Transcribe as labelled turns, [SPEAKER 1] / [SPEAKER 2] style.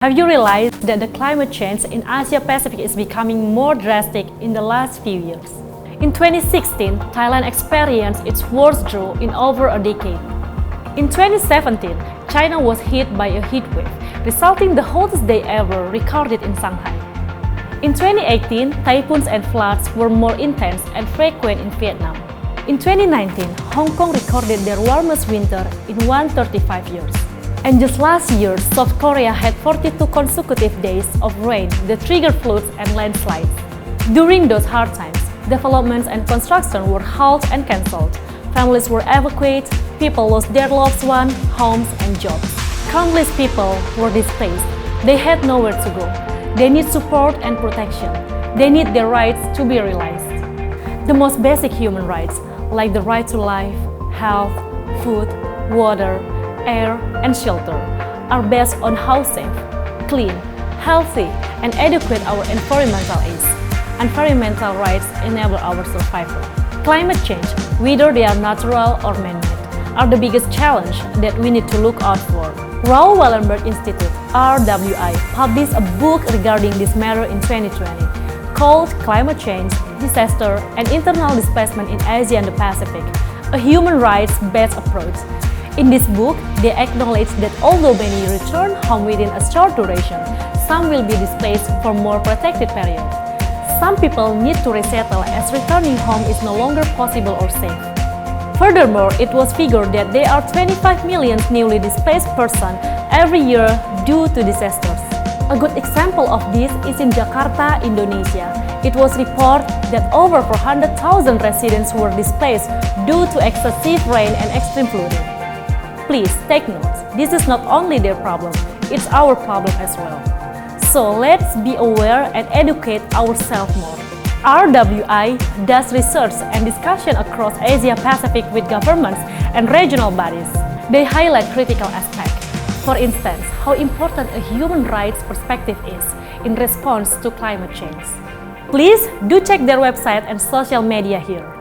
[SPEAKER 1] Have you realized that the climate change in Asia Pacific is becoming more drastic in the last few years? In 2016, Thailand experienced its worst drought in over a decade. In 2017, China was hit by a heat wave, resulting in the hottest day ever recorded in Shanghai. In 2018, typhoons and floods were more intense and frequent in Vietnam. In 2019, Hong Kong recorded their warmest winter in 135 years. And just last year, South Korea had 42 consecutive days of rain that triggered floods and landslides. During those hard times, developments and construction were halted and cancelled. Families were evacuated, people lost their loved ones, homes, and jobs. Countless people were displaced. They had nowhere to go. They need support and protection. They need their rights to be realized. The most basic human rights, like the right to life, health, food, water, air, and shelter, are based on how safe, clean, healthy, and adequate our environmental is. Environmental rights enable our survival. Climate change, whether they are natural or man-made, are the biggest challenge that we need to look out for. Raoul Wallenberg Institute, RWI, published a book regarding this matter in 2020 called Climate Change, Disaster, and Internal Displacement in Asia and the Pacific, a human rights-based approach. In this book, they acknowledge that although many return home within a short duration, some will be displaced for more protected period. Some people need to resettle as returning home is no longer possible or safe. Furthermore, it was figured that there are 25 million newly displaced persons every year due to disasters. A good example of this is in Jakarta, Indonesia. It was reported that over 400,000 residents were displaced due to excessive rain and extreme flooding. Please take notes, this is not only their problem, it's our problem as well. So let's be aware and educate ourselves more. RWI does research and discussion across Asia Pacific with governments and regional bodies. They highlight critical aspects. For instance, how important a human rights perspective is in response to climate change. Please do check their website and social media here.